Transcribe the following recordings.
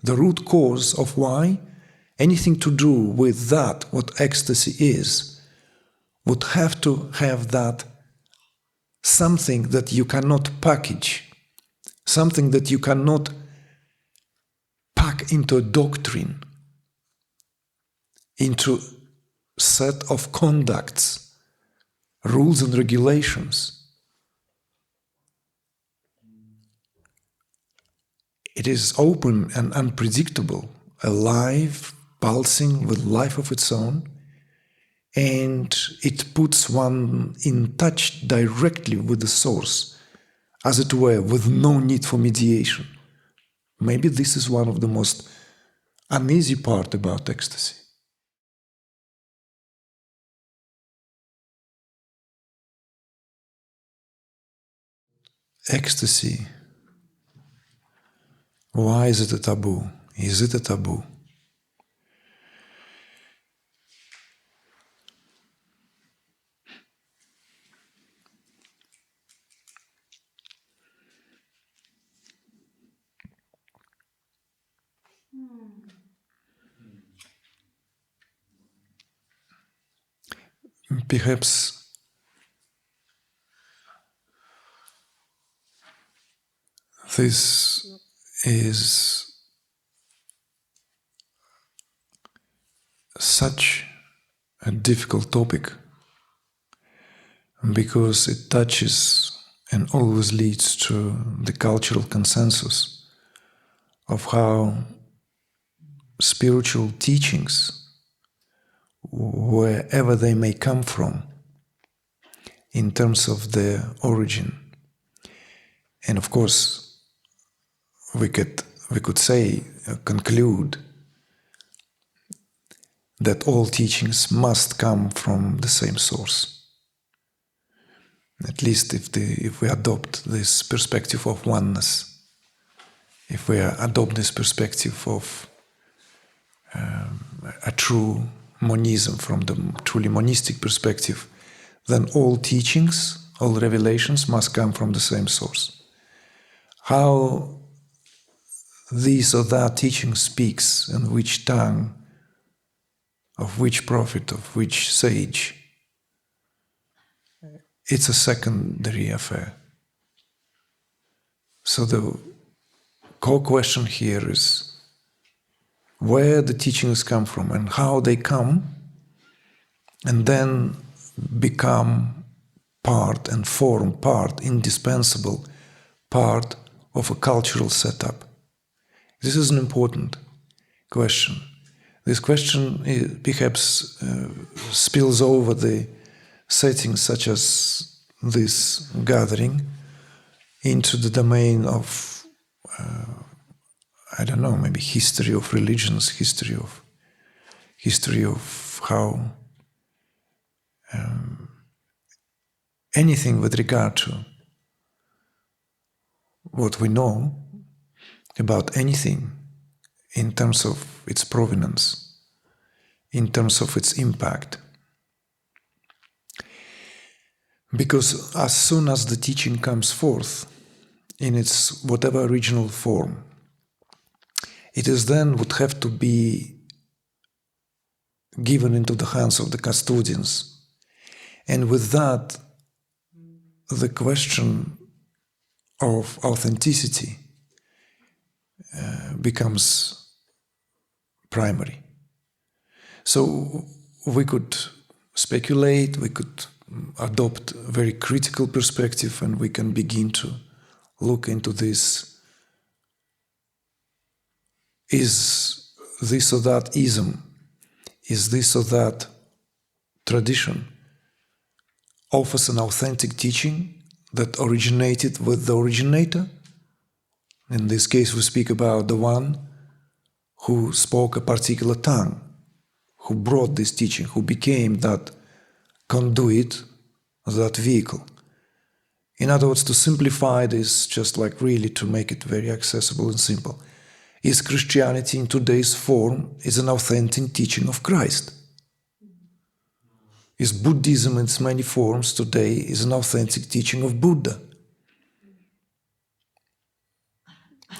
The root cause of why anything to do with that, what ecstasy is, would have to have that something that you cannot package, something that you cannot pack into a doctrine, into a set of conducts, rules and regulations. It is open and unpredictable, alive, pulsing with life of its own, and it puts one in touch directly with the source, as it were, with no need for mediation. Maybe this is one of the most uneasy part about ecstasy. Ecstasy. Why is it a taboo? Is it a taboo? Perhaps this is such a difficult topic because it touches and always leads to the cultural consensus of how spiritual teachings, wherever they may come from, in terms of their origin. And of course, we could say, conclude that all teachings must come from the same source. At least if we adopt this perspective of oneness, if we adopt this perspective of a true monism, from the truly monistic perspective, then all teachings, all revelations must come from the same source. How this or that teaching speaks, in which tongue, of which prophet, of which sage, it's a secondary affair. So the core question here is where the teachings come from and how they come, and then become part and form part, indispensable part of a cultural setup. This is an important question. This question perhaps spills over the settings such as this gathering into the domain of, I don't know, maybe history of religions, history of how anything with regard to what we know about anything in terms of its provenance, in terms of its impact. Because as soon as the teaching comes forth in its whatever original form, it is then would have to be given into the hands of the custodians. And with that, the question of authenticity becomes primary. So we could speculate, we could adopt a very critical perspective, and we can begin to look into this. Is this or that ism, is this or that tradition offers an authentic teaching that originated with the originator? In this case, we speak about the one who spoke a particular tongue, who brought this teaching, who became that conduit, that vehicle. In other words, to simplify this, just like really to make it very accessible and simple, is Christianity in today's form is an authentic teaching of Christ? Is Buddhism in its many forms today is an authentic teaching of Buddha?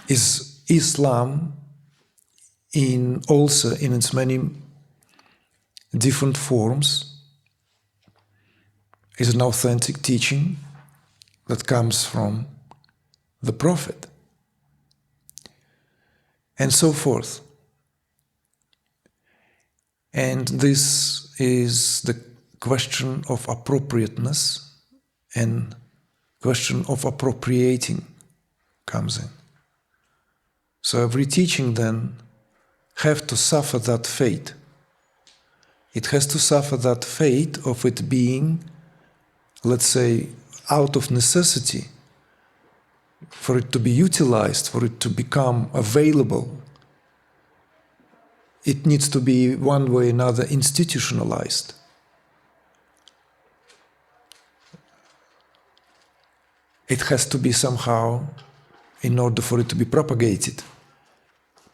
Is Islam also in its many different forms, is an authentic teaching that comes from the Prophet, and so forth. And this is the question of appropriateness, and question of appropriating comes in. So every teaching then have to suffer that fate. It has to suffer that fate of it being, let's say, out of necessity, for it to be utilized, for it to become available. It needs to be one way or another institutionalized. It has to be somehow, in order for it to be propagated,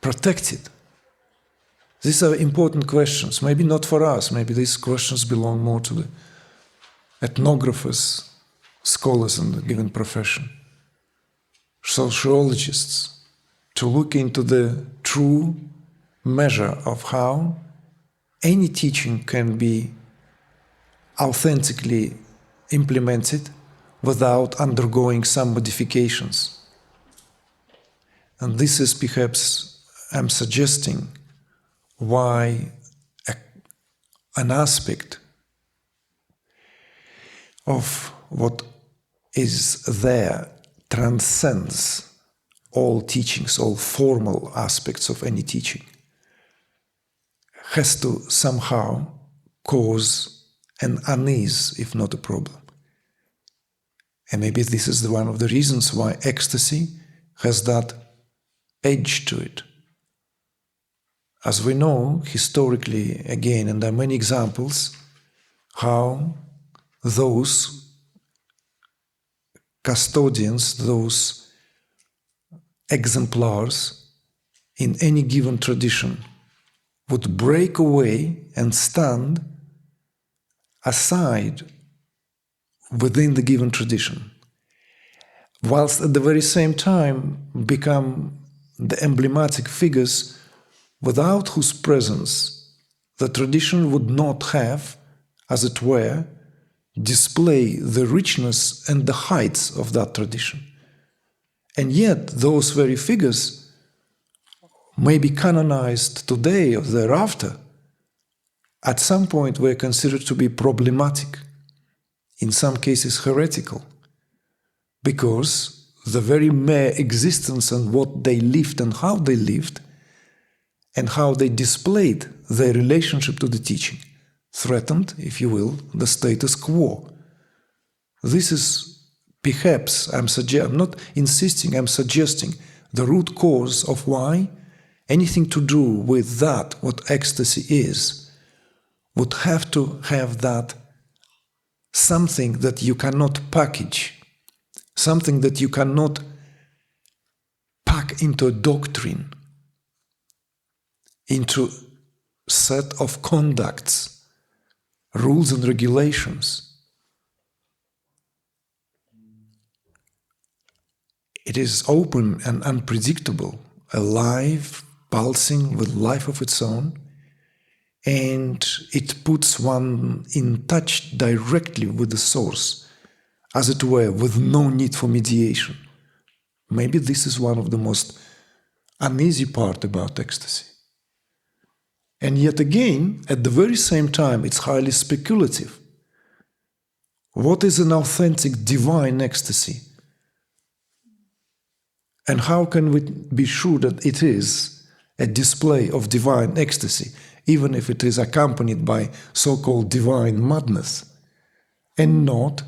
protected. These are important questions, maybe not for us, maybe these questions belong more to the ethnographers, scholars in the given profession, sociologists, to look into the true measure of how any teaching can be authentically implemented without undergoing some modifications. And this is perhaps, I'm suggesting, why an aspect of what is there transcends all teachings, all formal aspects of any teaching, has to somehow cause an unease, if not a problem. And maybe this is one of the reasons why ecstasy has that edge to it. As we know, historically, again, and there are many examples, how those custodians, those exemplars in any given tradition would break away and stand aside within the given tradition, whilst at the very same time become the emblematic figures without whose presence the tradition would not have, as it were, display the richness and the heights of that tradition. And yet those very figures may be canonized today or thereafter, at some point were considered to be problematic, in some cases heretical, because the very mere existence and what they lived and how they lived and how they displayed their relationship to the teaching threatened, if you will, the status quo. This is perhaps, I'm not insisting, I'm suggesting the root cause of why anything to do with that, what ecstasy is, would have to have that something that you cannot package, something that you cannot pack into a doctrine, into a set of conducts, rules and regulations. It is open and unpredictable, alive, pulsing with life of its own, and it puts one in touch directly with the source, as it were, with no need for mediation. Maybe this is one of the most uneasy part about ecstasy. And yet again, at the very same time, it's highly speculative. What is an authentic divine ecstasy? And how can we be sure that it is a display of divine ecstasy, even if it is accompanied by so-called divine madness, and not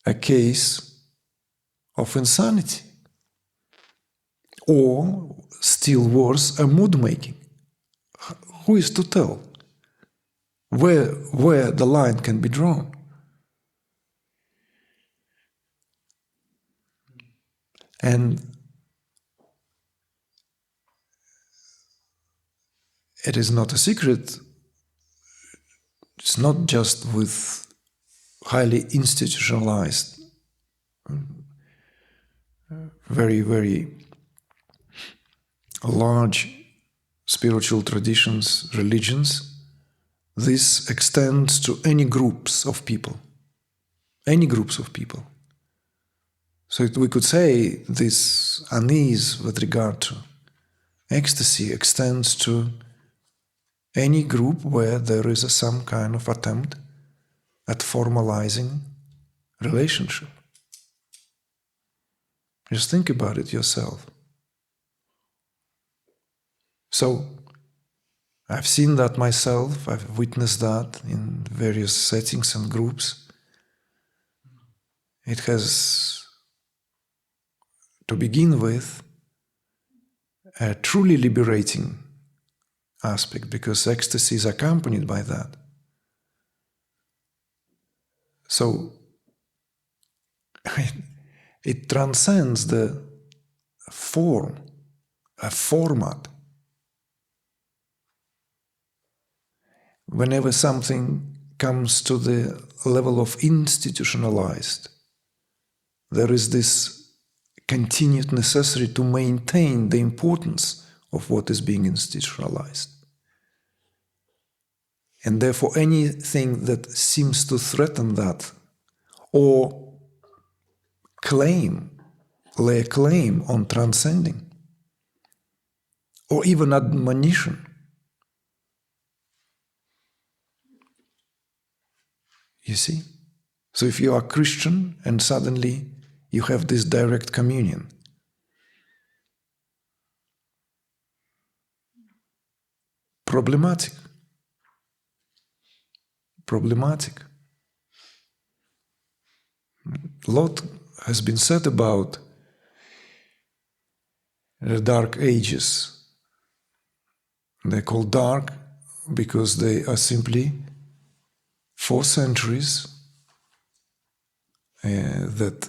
a case of insanity? Or, still worse, a mood-making? Who is to tell where the line can be drawn? And it is not a secret, it's not just with highly institutionalized, very, very large spiritual traditions, religions, this extends to any groups of people. Any groups of people. So we could say this unease with regard to ecstasy extends to any group where there is some kind of attempt at formalizing relationship. Just think about it yourself. So, I've seen that myself, I've witnessed that in various settings and groups. It has, to begin with, a truly liberating aspect, because ecstasy is accompanied by that. So, it transcends the form, a format. Whenever something comes to the level of institutionalized, there is this continued necessity to maintain the importance of what is being institutionalized. And therefore anything that seems to threaten that or lay a claim on transcending, or even admonition, you see? So if you are Christian and suddenly you have this direct communion, problematic. A lot has been said about the Dark Ages. They're called dark because they are simply 4 centuries that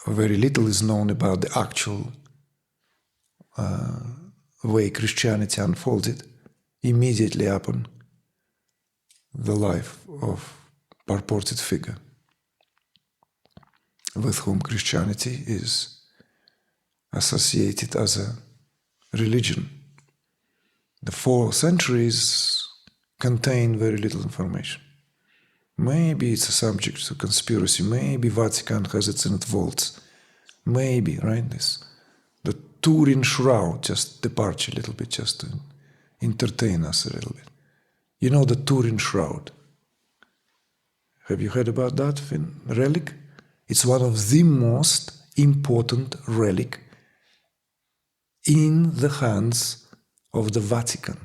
very little is known about the actual way Christianity unfolded immediately upon the life of purported figure with whom Christianity is associated as a religion. The 4 centuries contain very little information. Maybe it's a subject to conspiracy, maybe Vatican has it in its vaults, maybe, right? The Turin shroud, just depart a little bit, just to entertain us a little bit. You know the Turin shroud. Have you heard about that relic? It's one of the most important relic in the hands of the Vatican,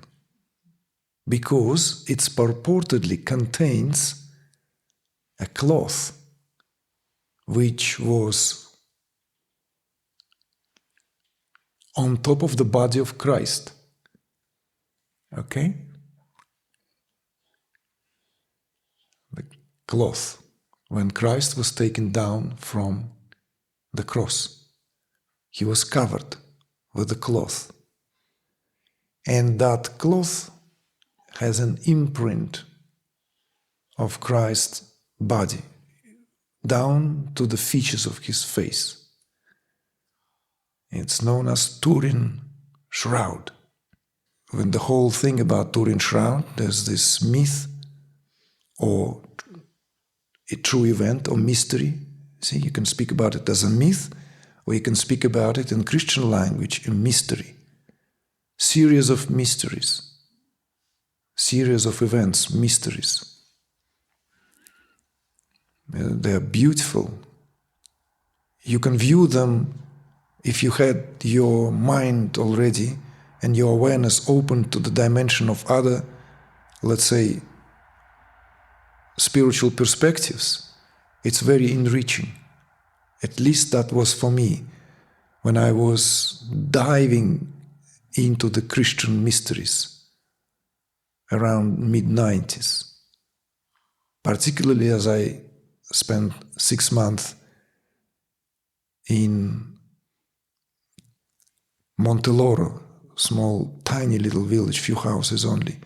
because it purportedly contains a cloth which was on top of the body of Christ. Okay? The cloth, when Christ was taken down from the cross, he was covered with the cloth. And that cloth has an imprint of Christ's body down to the features of his face. It's known as Turin shroud. When the whole thing about Turin shroud, there's this myth or a true event or mystery. See, you can speak about it as a myth, or you can speak about it in Christian language, a mystery. Series of mysteries. Series of events, mysteries. They are beautiful. You can view them if you had your mind already and your awareness open to the dimension of other, let's say, spiritual perspectives. It's very enriching. At least that was for me when I was diving into the Christian mysteries around mid-90s. Particularly as I spent 6 months in Monteloro, small, tiny little village, few houses only,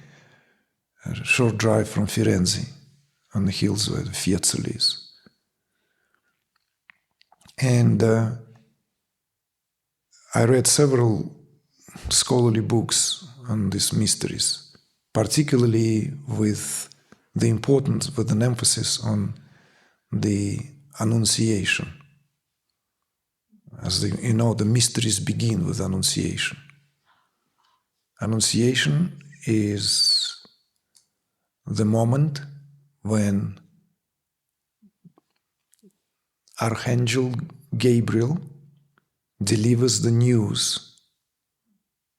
a short drive from Firenze, on the hills where the Fiesole is. And I read several scholarly books on these mysteries, particularly with the importance, with an emphasis on the Annunciation. As you know, the mysteries begin with Annunciation. Annunciation is the moment when Archangel Gabriel delivers the news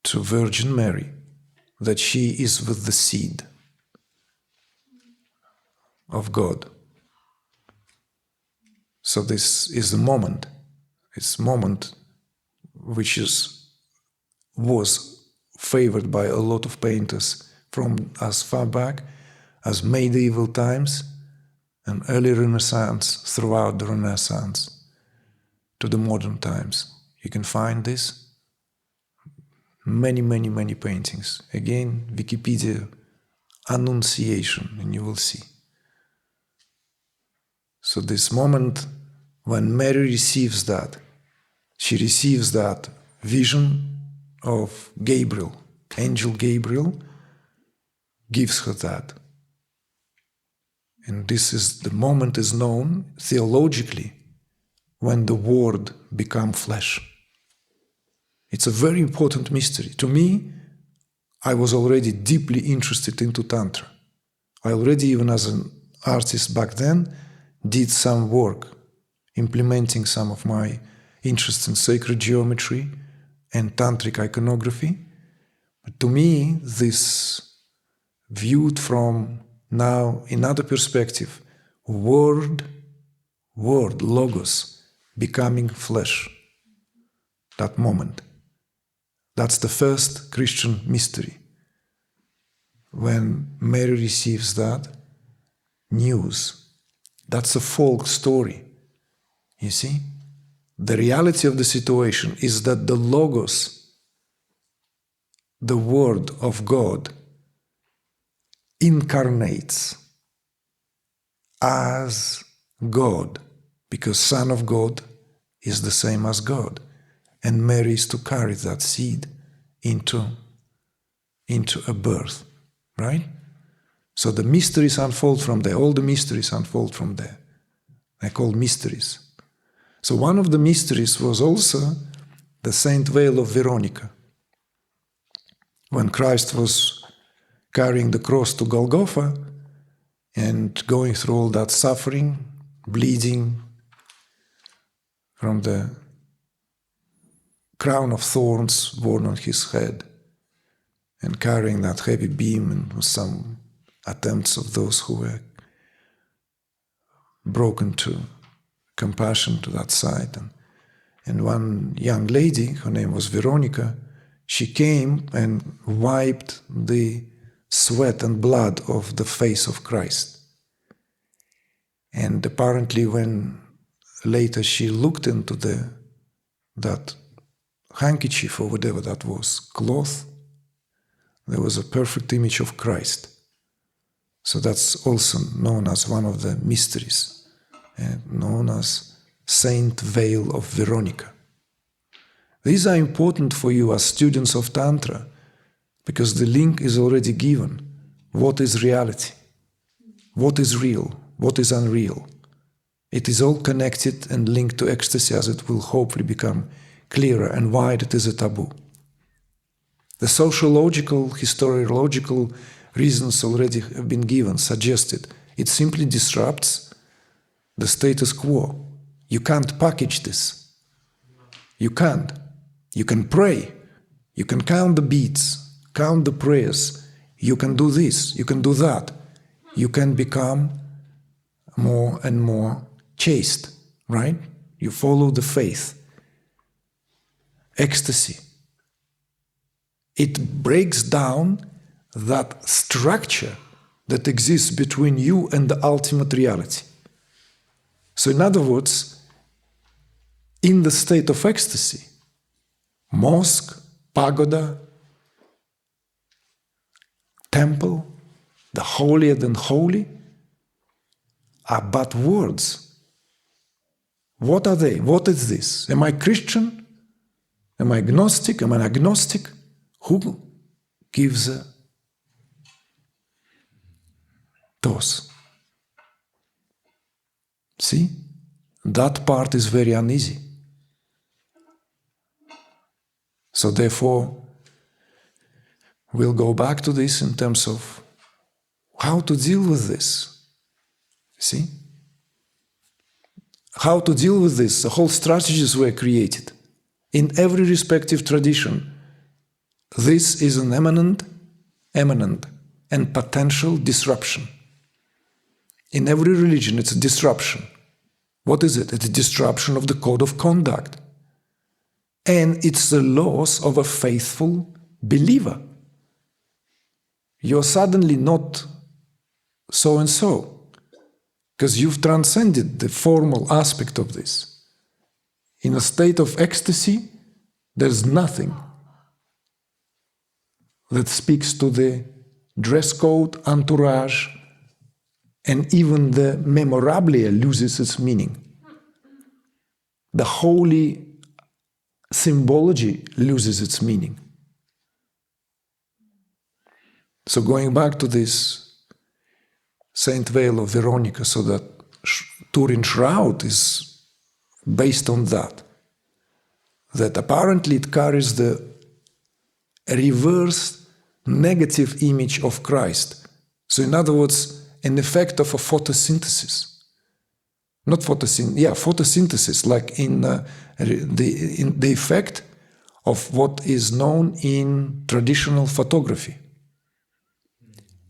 to Virgin Mary that she is with the seed of God. So this is the moment. It's a moment which was favored by a lot of painters from as far back as medieval times and early Renaissance, throughout the Renaissance to the modern times. You can find this. Many, many, many paintings. Again, Wikipedia, Annunciation, and you will see. So this moment when Mary receives that, she receives that vision of Gabriel, Angel Gabriel gives her that. And this is the moment is known theologically when the Word became flesh. It's a very important mystery. To me, I was already deeply interested into Tantra. I already, even as an artist back then, did some work implementing some of my interests in sacred geometry and tantric iconography. But to me, this viewed from now another perspective, word, logos, becoming flesh, that moment. That's the first Christian mystery. When Mary receives that news, that's a folk story. You see? The reality of the situation is that the Logos, the Word of God, incarnates as God, because Son of God is the same as God. And Mary is to carry that seed into a birth, right? So the mysteries unfold from there. All the mysteries unfold from there. I call mysteries. So one of the mysteries was also the Saint Veil of Veronica. When Christ was carrying the cross to Golgotha and going through all that suffering, bleeding from the crown of thorns worn on his head, and carrying that heavy beam, and some attempts of those who were broken to compassion to that side. And one young lady, her name was Veronica, she came and wiped the sweat and blood of the face of Christ. And apparently when later she looked into that handkerchief or whatever that was, cloth, there was a perfect image of Christ. So that's also known as one of the mysteries, known as Saint Veil of Veronica. These are important for you as students of Tantra, because the link is already given. What is reality? What is real? What is unreal? It is all connected and linked to ecstasy, as it will hopefully become clearer, and why it is a taboo. The sociological, historiological reasons already have been given, suggested. It simply disrupts the status quo. You can't package this. You can't. You can pray. You can count the beats, count the prayers. You can do this. You can do that. You can become more and more chaste, right? You follow the faith. Ecstasy. It breaks down that structure that exists between you and the ultimate reality. So in other words, in the state of ecstasy, mosque, pagoda, temple, the holier than holy, are but words. What are they? What is this? Am I Christian? Am I agnostic? Am I agnostic? Who gives a toss? See? That part is very uneasy. So therefore, we'll go back to this in terms of how to deal with this. See? How to deal with this? The whole strategies were created. In every respective tradition, this is an imminent and potential disruption. In every religion, it's a disruption. What is it? It's a disruption of the code of conduct. And it's the loss of a faithful believer. You're suddenly not so-and-so, because you've transcended the formal aspect of this. In a state of ecstasy, there's nothing that speaks to the dress code, entourage, and even the memorabilia loses its meaning. The holy symbology loses its meaning. So going back to this Saint Veil of Veronica, so that Turin Shroud is based on that apparently it carries the reverse negative image of Christ. So in other words, an effect of a photosynthesis. Not photosynthesis, like in the effect of what is known in traditional photography.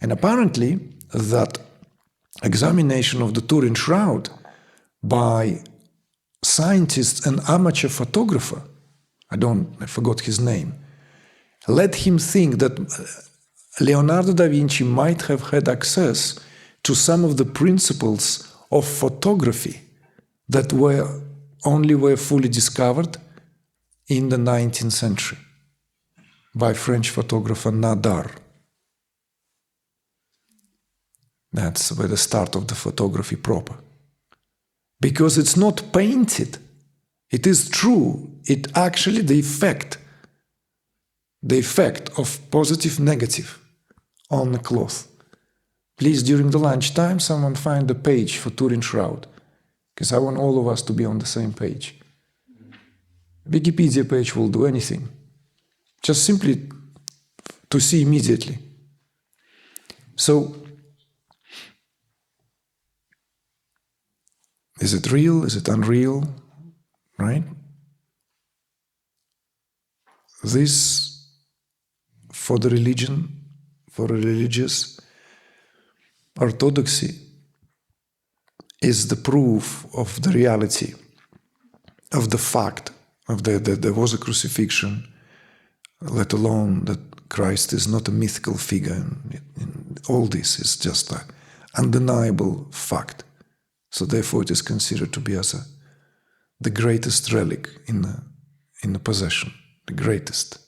And apparently that examination of the Turin Shroud by scientist and amateur photographer, I forgot his name, led him think that Leonardo da Vinci might have had access to some of the principles of photography that were fully discovered in the 19th century by French photographer Nadar. That's where the start of the photography proper. Because it's not painted. It is true. It actually, the effect of positive, negative on the cloth. Please, during the lunchtime, someone find the page for Turin Shroud, because I want all of us to be on the same page. Wikipedia page will do anything. Just simply to see immediately. So, is it real? Is it unreal? Right? This, for the religion, for a religious orthodoxy, is the proof of the reality, of the fact of that there was a crucifixion, let alone that Christ is not a mythical figure. All this is just an undeniable fact. So therefore it is considered to be as the greatest relic in the possession, the greatest.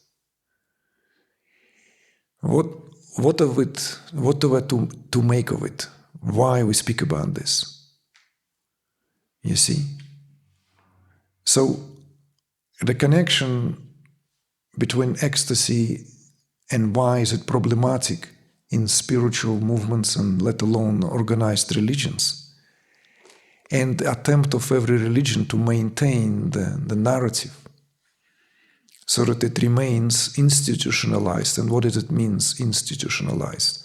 What are we to make of it? Why we speak about this? You see? So the connection between ecstasy and why is it problematic in spiritual movements and let alone organized religions, and the attempt of every religion to maintain the narrative so that it remains institutionalized. And what does it mean, institutionalized?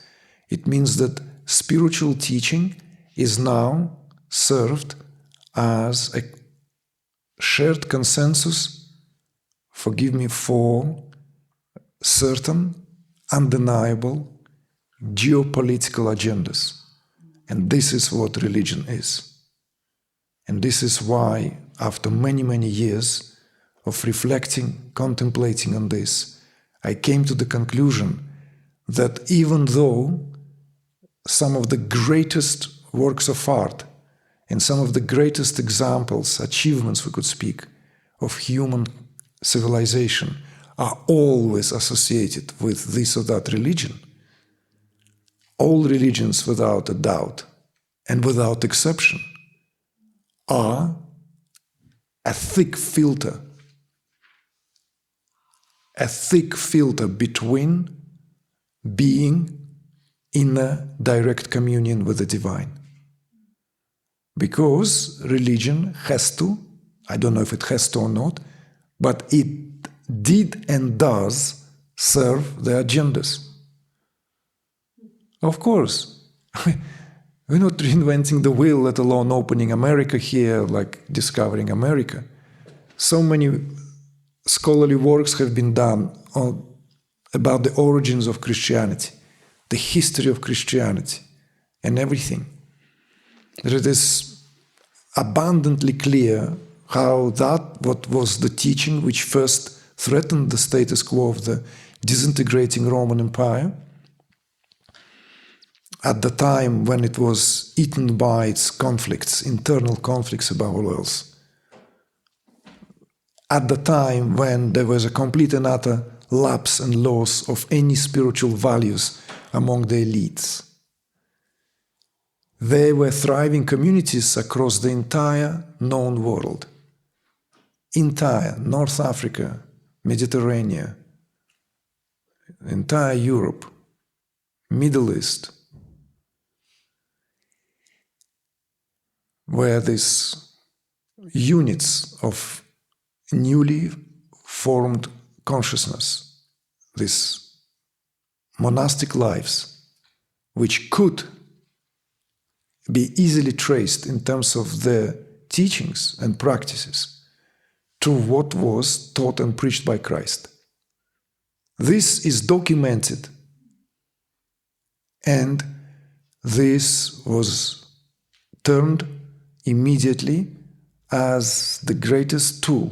It means that spiritual teaching is now served as a shared consensus, forgive me, for certain undeniable geopolitical agendas. And this is what religion is. And this is why, after many, many years of reflecting, contemplating on this, I came to the conclusion that even though some of the greatest works of art and some of the greatest examples, achievements we could speak, of human civilization are always associated with this or that religion, all religions without a doubt and without exception are a thick filter a thick filter between being in a direct communion with the divine. Because religion has to, I don't know if it has to or not, but it did and does serve the agendas. Of course. We're not reinventing the wheel, let alone opening America here, like discovering America. So many scholarly works have been done about the origins of Christianity, the history of Christianity, and everything. It is abundantly clear how that, what was the teaching which first threatened the status quo of the disintegrating Roman Empire, at the time when it was eaten by its conflicts, internal conflicts above all else. At the time when there was a complete and utter lapse and loss of any spiritual values among the elites. There were thriving communities across the entire known world. Entire North Africa, Mediterranean, entire Europe, Middle East, where these units of newly formed consciousness, these monastic lives, which could be easily traced in terms of their teachings and practices to what was taught and preached by Christ. This is documented, and this was termed immediately as the greatest tool.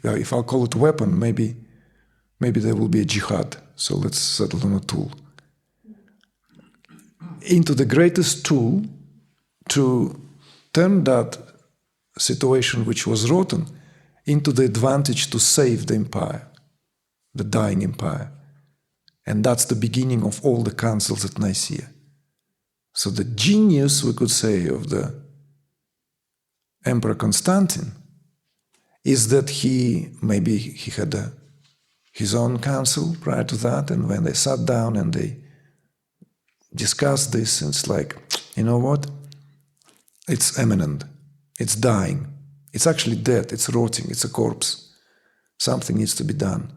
If I'll call it weapon, maybe there will be a jihad, so let's settle on a tool. Into the greatest tool to turn that situation which was rotten into the advantage to save the empire, the dying empire. And that's the beginning of all the councils at Nicaea. So the genius, we could say, of the Emperor Constantine is that he had his own council prior to that, and when they sat down and they discussed this, it's like, you know what? It's imminent. It's dying. It's actually dead. It's rotting. It's a corpse. Something needs to be done.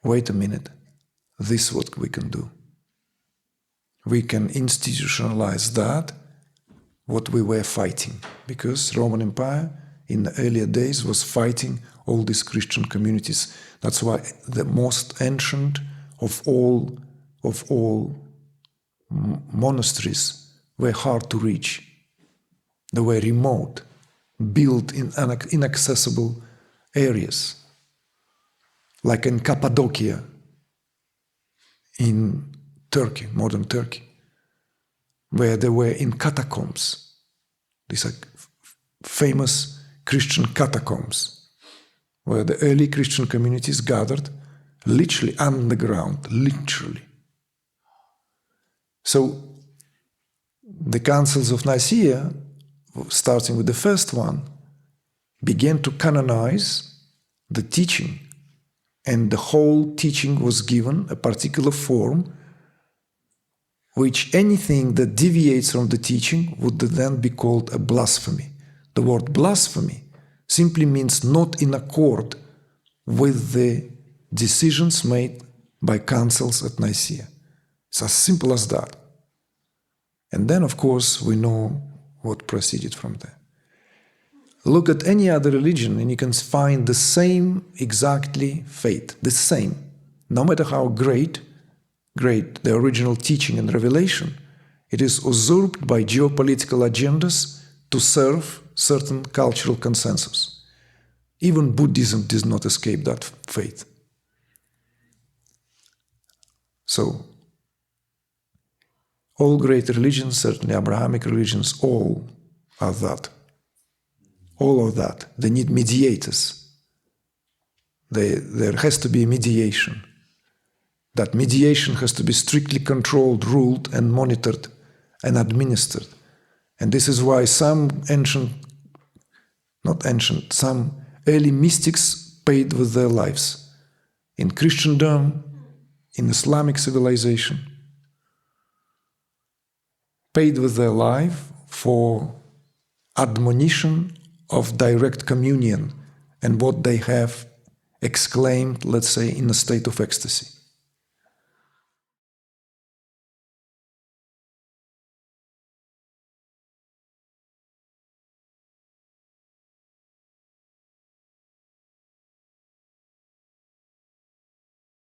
Wait a minute. This is what we can do. We can institutionalize that, what we were fighting. Because Roman Empire, in the earlier days, was fighting all these Christian communities. That's why the most ancient of all monasteries were hard to reach. They were remote, built in inaccessible areas, like in Cappadocia, in Turkey, modern Turkey, where they were in catacombs. These are famous Christian catacombs, where the early Christian communities gathered, literally underground, literally. So the councils of Nicaea, starting with the first one, began to canonize the teaching, and the whole teaching was given a particular form, which anything that deviates from the teaching would then be called a blasphemy. The word blasphemy simply means not in accord with the decisions made by councils at Nicaea. It's as simple as that. And then, of course, we know what proceeded from there. Look at any other religion and you can find the same exactly fate, the same. No matter how great the original teaching and revelation, it is usurped by geopolitical agendas to serve certain cultural consensus. Even Buddhism did not escape that fate. So, all great religions, certainly Abrahamic religions, all are that. All of that. They need mediators. There has to be a mediation. That mediation has to be strictly controlled, ruled, and monitored, and administered. And this is why some early mystics paid with their lives. In Christendom, in Islamic civilization, paid with their life for admonition of direct communion and what they have exclaimed, let's say, in a state of ecstasy.